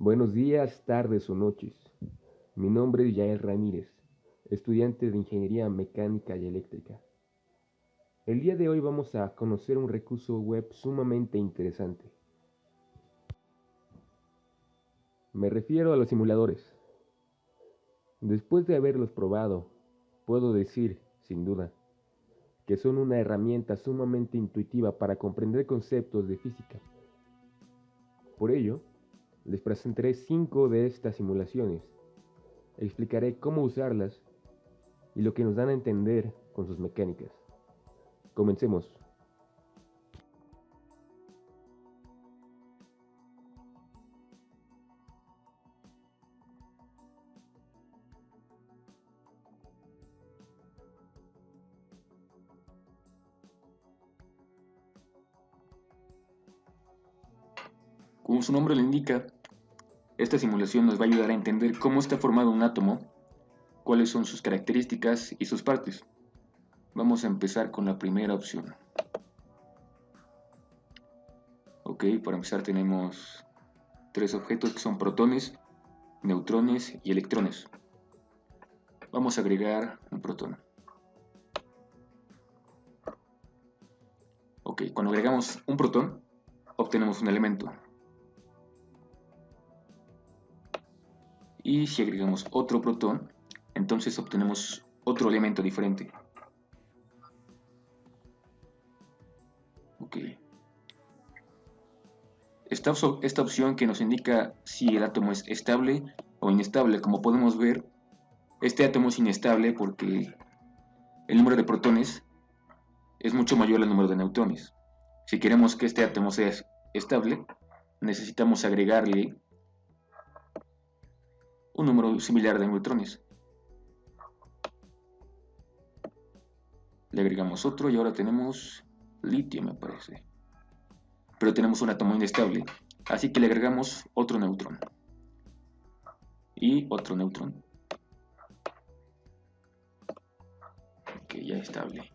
Buenos días, tardes o noches. Mi nombre es Yael Ramírez, estudiante de Ingeniería Mecánica y Eléctrica. El día de hoy vamos a conocer un recurso web sumamente interesante. Me refiero a los simuladores. Después de haberlos probado, puedo decir, sin duda, que son una herramienta sumamente intuitiva para comprender conceptos de física. Por ello, les presentaré 5 de estas simulaciones. Explicaré cómo usarlas y lo que nos dan a entender con sus mecánicas. Comencemos. Como su nombre lo indica, esta simulación nos va a ayudar a entender cómo está formado un átomo, cuáles son sus características y sus partes. Vamos a empezar con la primera opción. Ok, para empezar tenemos 3 objetos que son protones, neutrones y electrones. Vamos a agregar un protón. Ok, cuando agregamos un protón, obtenemos un elemento. Y si agregamos otro protón, entonces obtenemos otro elemento diferente. Ok. Esta opción que nos indica si el átomo es estable o inestable. Como podemos ver, este átomo es inestable porque el número de protones es mucho mayor al número de neutrones. Si queremos que este átomo sea estable, necesitamos agregarle un número similar de neutrones. Le agregamos otro y ahora tenemos litio, me parece. Pero tenemos un átomo inestable, así que le agregamos otro neutrón. Y otro neutrón. Ok, ya estable.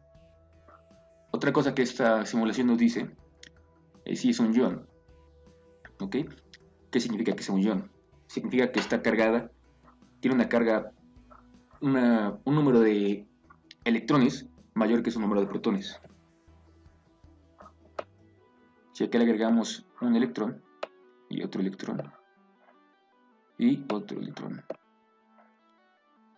Otra cosa que esta simulación nos dice es si es un ion. ¿Ok? ¿Qué significa que sea un ion? Significa que está cargada, tiene una carga, un número de electrones mayor que su número de protones. Si aquí le agregamos un electrón y otro electrón y otro electrón,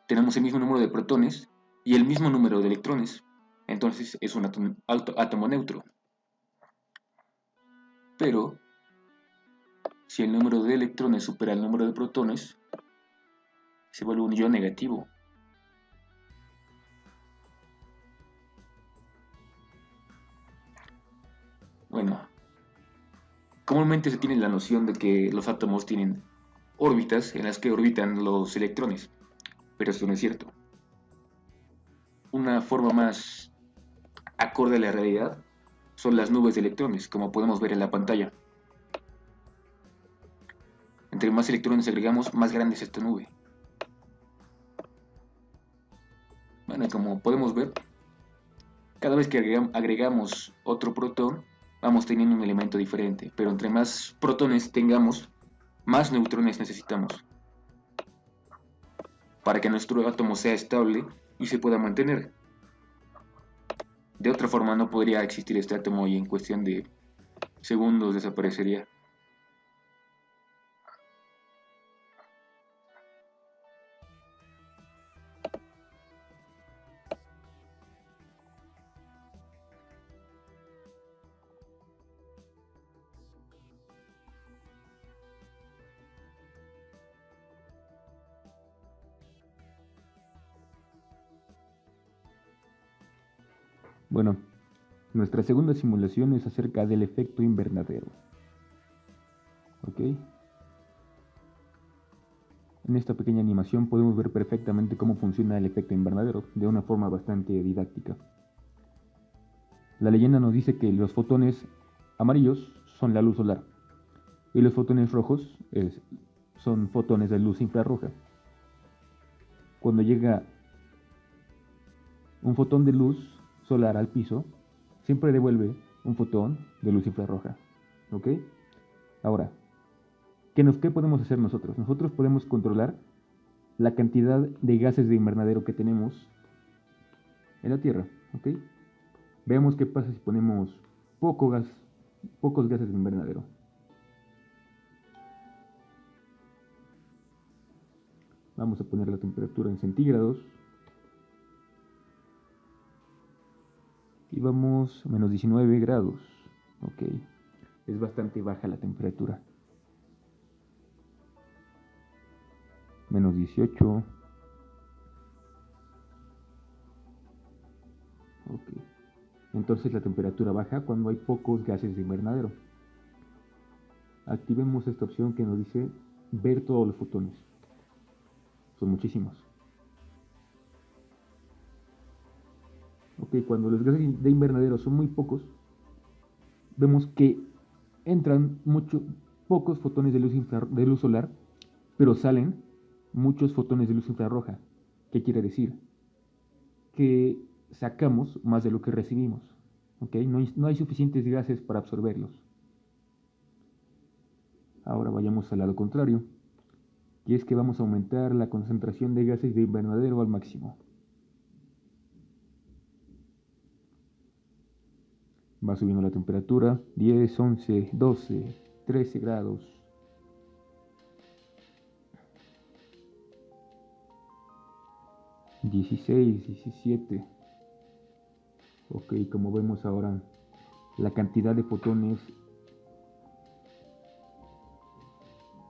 tenemos el mismo número de protones y el mismo número de electrones. Entonces es un átomo neutro. Pero si el número de electrones supera el número de protones, se vuelve un ion negativo. Bueno, comúnmente se tiene la noción de que los átomos tienen órbitas en las que orbitan los electrones, pero esto no es cierto. Una forma más acorde a la realidad son las nubes de electrones, como podemos ver en la pantalla. Entre más electrones agregamos, más grande es esta nube. Bueno, como podemos ver, cada vez que agregamos otro protón, vamos teniendo un elemento diferente, pero entre más protones tengamos, más neutrones necesitamos para que nuestro átomo sea estable y se pueda mantener. De otra forma no podría existir este átomo y en cuestión de segundos desaparecería. Bueno, nuestra segunda simulación es acerca del efecto invernadero. ¿Ok? En esta pequeña animación podemos ver perfectamente cómo funciona el efecto invernadero de una forma bastante didáctica. La leyenda nos dice que los fotones amarillos son la luz solar y los fotones rojos son fotones de luz infrarroja. Cuando llega un fotón de luz solar al piso, siempre devuelve un fotón de luz infrarroja. ¿Ok? Ahora, ¿Qué podemos hacer nosotros? Nosotros podemos controlar la cantidad de gases de invernadero que tenemos en la Tierra, ¿ok? Veamos qué pasa si ponemos pocos gases de invernadero. Vamos a poner la temperatura en centígrados. Y vamos a menos 19 grados. Ok, es bastante baja la temperatura. Menos 18. Ok, entonces la temperatura baja cuando hay pocos gases de invernadero. Activemos esta opción que nos dice ver todos los fotones. Son muchísimos. Ok, cuando los gases de invernadero son muy pocos, vemos que entran pocos fotones de luz solar, pero salen muchos fotones de luz infrarroja. ¿Qué quiere decir? Que sacamos más de lo que recibimos. ¿Okay? No hay suficientes gases para absorberlos. Ahora vayamos al lado contrario, y es que vamos a aumentar la concentración de gases de invernadero al máximo. Va subiendo la temperatura, 10, 11, 12, 13 grados. ...16, 17... Ok, como vemos ahora, la cantidad de fotones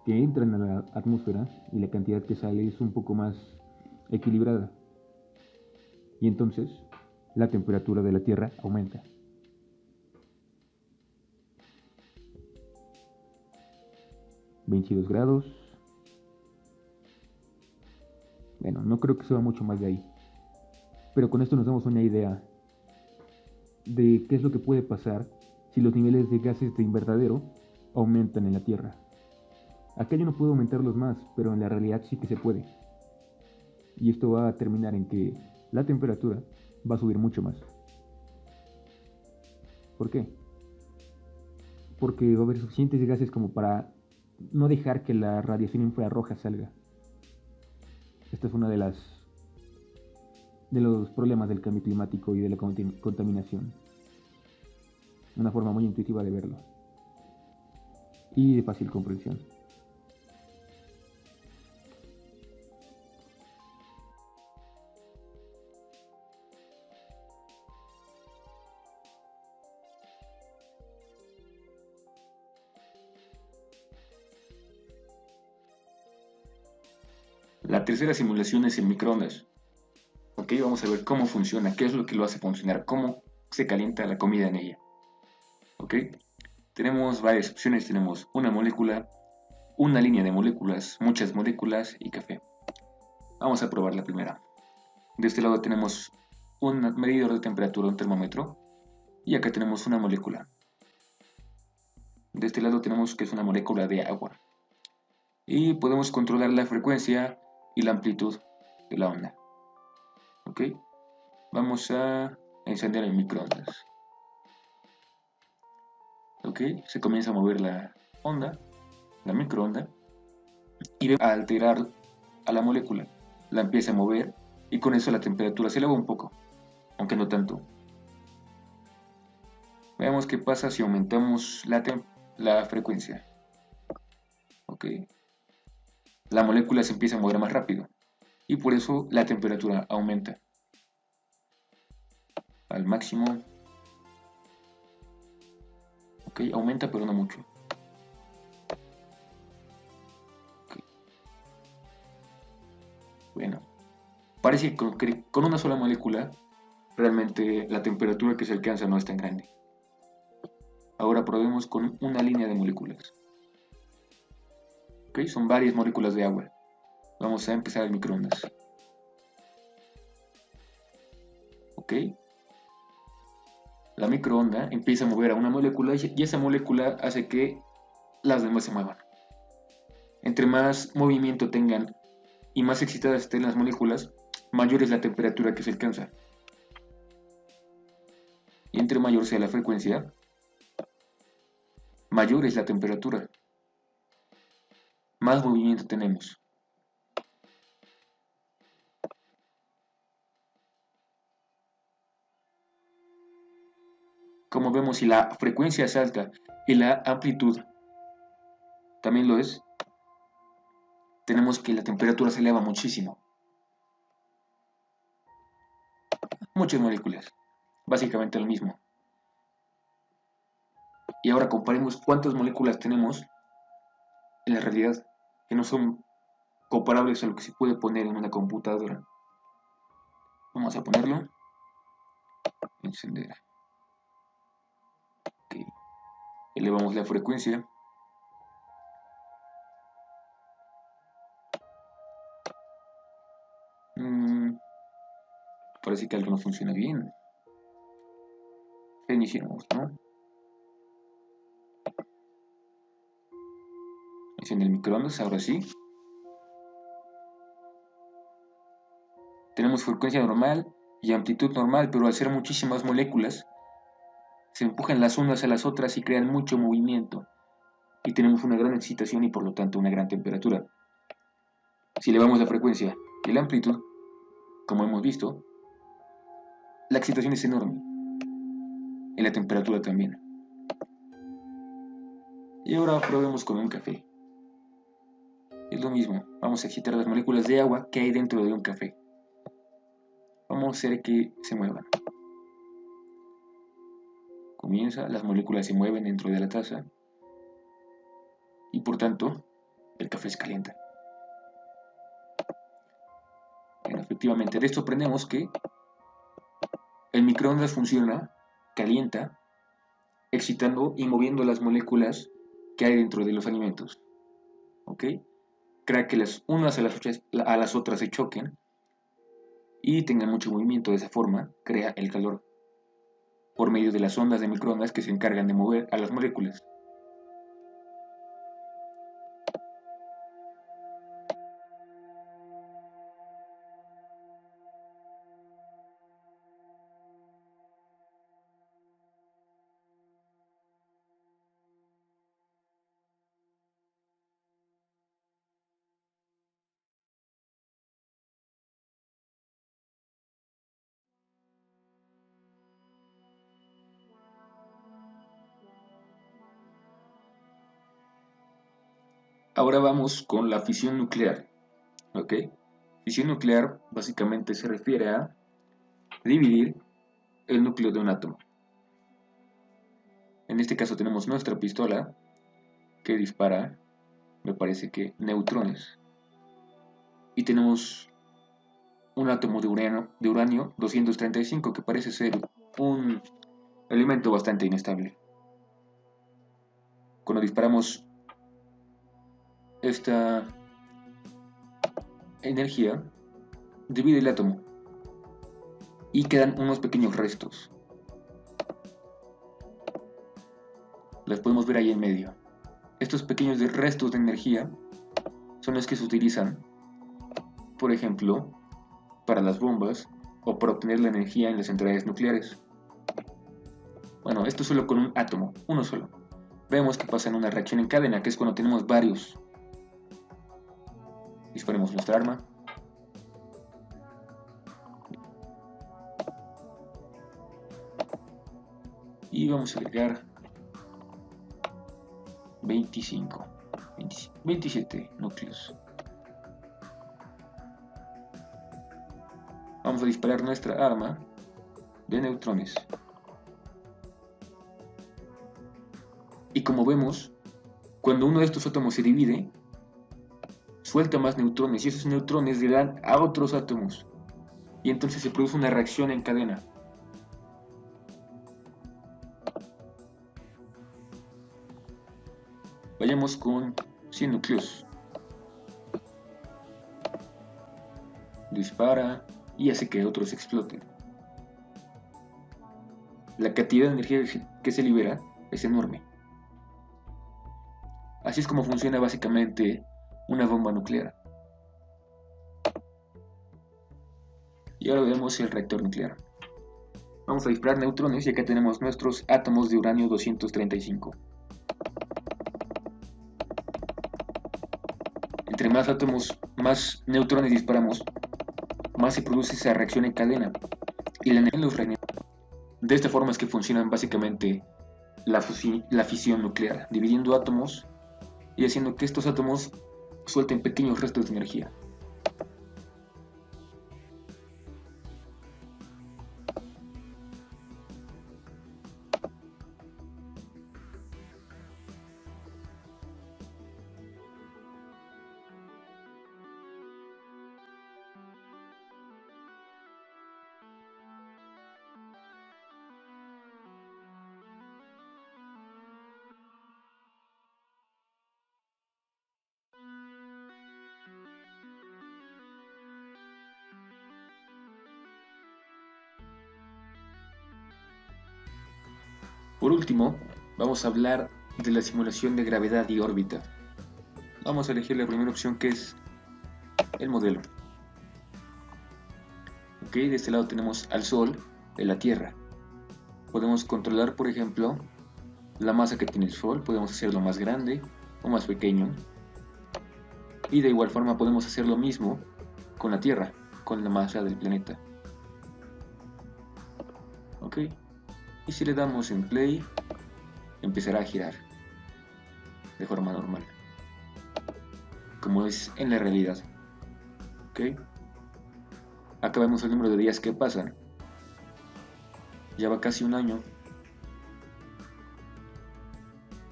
que entran a la atmósfera y la cantidad que sale es un poco más equilibrada. Y entonces, la temperatura de la Tierra aumenta. ...22 grados... Bueno, no creo que suba mucho más de ahí. Pero con esto nos damos una idea de qué es lo que puede pasar si los niveles de gases de invernadero aumentan en la Tierra. Acá yo no puedo aumentarlos más, pero en la realidad sí que se puede. Y esto va a terminar en que la temperatura va a subir mucho más. ¿Por qué? Porque va a haber suficientes gases como para no dejar que la radiación infrarroja salga. Esta es una de los problemas del cambio climático y de la contaminación. Una forma muy intuitiva de verlo. Y de fácil comprensión. La tercera simulación es en microondas. Ok, vamos a ver cómo funciona, qué es lo que lo hace funcionar, cómo se calienta la comida en ella. Ok, tenemos varias opciones, tenemos una molécula, una línea de moléculas, muchas moléculas y café. Vamos a probar la primera. De este lado tenemos un medidor de temperatura, un termómetro, y acá tenemos una molécula. De este lado tenemos que es una molécula de agua. Y podemos controlar la frecuencia y la amplitud de la onda. Ok, vamos a encender el microondas. Ok, se comienza a mover la onda, la microonda, y a alterar a la molécula. La empieza a mover y con eso la temperatura se eleva un poco, aunque no tanto. Veamos qué pasa si aumentamos la frecuencia. Ok, la molécula se empieza a mover más rápido y por eso la temperatura aumenta al máximo. Ok, aumenta pero no mucho. Okay. Bueno, parece que con una sola molécula realmente la temperatura que se alcanza no es tan grande. Ahora probemos con una línea de moléculas. Ok, son varias moléculas de agua. Vamos a empezar el microondas. Ok, la microonda empieza a mover a una molécula y esa molécula hace que las demás se muevan. Entre más movimiento tengan y más excitadas estén las moléculas, mayor es la temperatura que se alcanza. Y entre mayor sea la frecuencia, mayor es la temperatura. más movimiento tenemos. Como vemos, si la frecuencia es alta y la amplitud también lo es, tenemos que la temperatura se eleva muchísimo. Muchas moléculas, básicamente lo mismo. Y ahora comparemos cuántas moléculas tenemos en la realidad que no son comparables a lo que se puede poner en una computadora. Vamos a ponerlo. Encender. Okay. Elevamos la frecuencia. Parece que algo no funciona bien. Reiniciamos, ¿no? Enciende el microondas, ahora sí. Tenemos frecuencia normal y amplitud normal, pero al ser muchísimas moléculas, se empujan las unas a las otras y crean mucho movimiento. Y tenemos una gran excitación y por lo tanto una gran temperatura. Si elevamos la frecuencia y la amplitud, como hemos visto, la excitación es enorme. Y la temperatura también. Y ahora probemos con un café. Es lo mismo, vamos a agitar las moléculas de agua que hay dentro de un café. Vamos a hacer que se muevan. Comienza, las moléculas se mueven dentro de la taza y por tanto el café se calienta. Bueno, efectivamente, de esto aprendemos que el microondas funciona, calienta, excitando y moviendo las moléculas que hay dentro de los alimentos. ¿Ok? Crea que las unas a las otras se choquen y tengan mucho movimiento. De esa forma crea el calor por medio de las ondas de microondas que se encargan de mover a las moléculas. Ahora vamos con la fisión nuclear. ¿Ok? Fisión nuclear básicamente se refiere a dividir el núcleo de un átomo. En este caso tenemos nuestra pistola que dispara, me parece que neutrones, y tenemos un átomo de uranio 235 que parece ser un elemento bastante inestable. Cuando disparamos esta energía, divide el átomo y quedan unos pequeños restos. Las podemos ver ahí en medio. Estos pequeños restos de energía son los que se utilizan, por ejemplo, para las bombas o para obtener la energía en las centrales nucleares. Bueno, esto solo con un átomo, uno solo. Vemos que pasa en una reacción en cadena, que es cuando tenemos varios. Disparemos nuestra arma. Y vamos a agregar 27 núcleos. Vamos a disparar nuestra arma de neutrones. Y como vemos, cuando uno de estos átomos se divide, suelta más neutrones y esos neutrones le dan a otros átomos. Y entonces se produce una reacción en cadena. Vayamos con 100 núcleos. Dispara y hace que otros exploten. La cantidad de energía que se libera es enorme. Así es como funciona básicamente una bomba nuclear. Y ahora vemos el reactor nuclear. Vamos a disparar neutrones y acá tenemos nuestros átomos de uranio 235. más átomos, más neutrones disparamos, más se produce esa reacción en cadena y la energía en los reactores. De esta forma es que funcionan básicamente la fisión nuclear, dividiendo átomos y haciendo que estos átomos suelten pequeños restos de energía. Por último, vamos a hablar de la simulación de gravedad y órbita. Vamos a elegir la primera opción, que es el modelo. Ok, de este lado tenemos al Sol de la Tierra. Podemos controlar, por ejemplo, la masa que tiene el Sol. Podemos hacerlo más grande o más pequeño. Y de igual forma podemos hacer lo mismo con la Tierra, con la masa del planeta. Ok. Y si le damos en play, empezará a girar de forma normal, como es en la realidad. ¿Ok? Acá vemos el número de días que pasan. Ya va casi un año.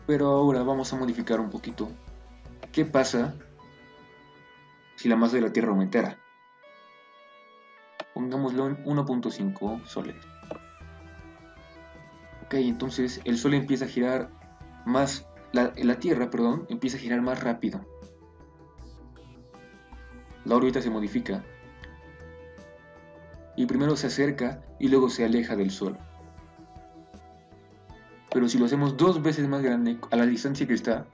Pero ahora vamos a modificar un poquito. ¿Qué pasa si la masa de la Tierra aumentara? Pongámoslo en 1.5 soles. Ok, entonces el Sol empieza a girar más, la Tierra, perdón, empieza a girar más rápido. La órbita se modifica. Y primero se acerca y luego se aleja del Sol. Pero si lo hacemos 2 veces más grande a la distancia que está,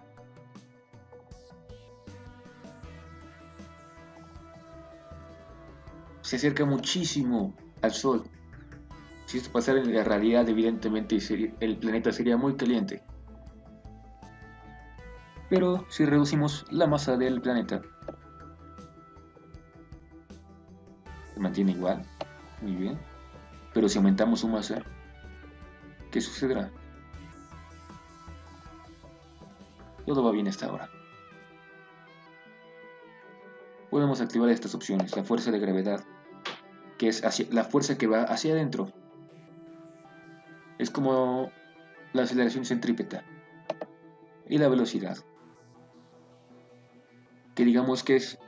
se acerca muchísimo al Sol. Si esto pasara en la realidad, evidentemente el planeta sería muy caliente. Pero si reducimos la masa del planeta, se mantiene igual. Muy bien. Pero si aumentamos su masa, ¿qué sucederá? Todo va bien hasta ahora. Podemos activar estas opciones: la fuerza de gravedad, que es la fuerza que va hacia adentro. Es como la aceleración centrípeta. Y la velocidad, que digamos que es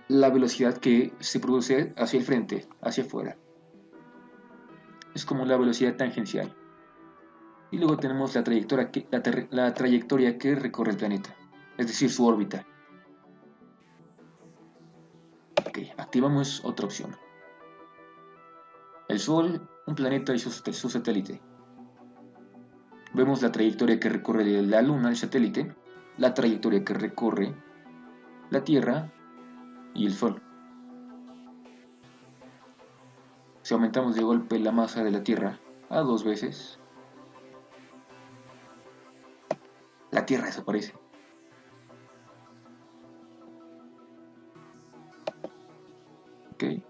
la velocidad que se produce hacia el frente, hacia afuera. Es como la velocidad tangencial. Y luego tenemos la trayectoria que recorre el planeta, es decir, su órbita. Ok, activamos otra opción. El Sol, un planeta y su satélite. Vemos la trayectoria que recorre de la Luna, el satélite, la trayectoria que recorre la Tierra y el Sol. Si aumentamos de golpe la masa de la Tierra a 2 veces, la Tierra desaparece. ¿Okay?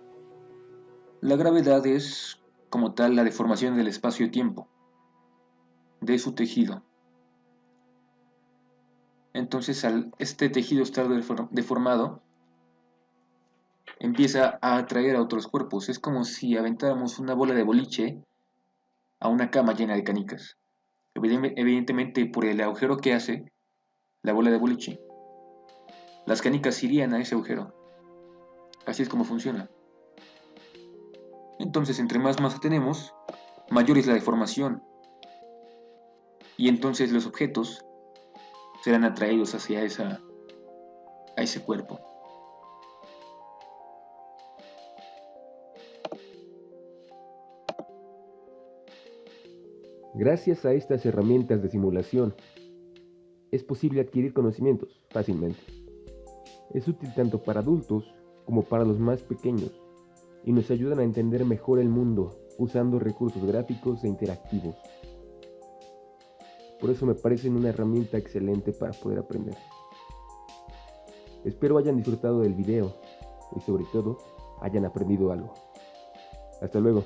La gravedad es, como tal, la deformación del espacio-tiempo, de su tejido. Entonces, al este tejido estar deformado, empieza a atraer a otros cuerpos. Es como si aventáramos una bola de boliche a una cama llena de canicas. Evidentemente, por el agujero que hace la bola de boliche, las canicas irían a ese agujero. Así es como funciona. Entonces, entre más masa tenemos, mayor es la deformación. Y entonces los objetos serán atraídos hacia a ese cuerpo. Gracias a estas herramientas de simulación, es posible adquirir conocimientos fácilmente. Es útil tanto para adultos como para los más pequeños y nos ayudan a entender mejor el mundo usando recursos gráficos e interactivos. Por eso me parecen una herramienta excelente para poder aprender. Espero hayan disfrutado del video y sobre todo hayan aprendido algo. Hasta luego.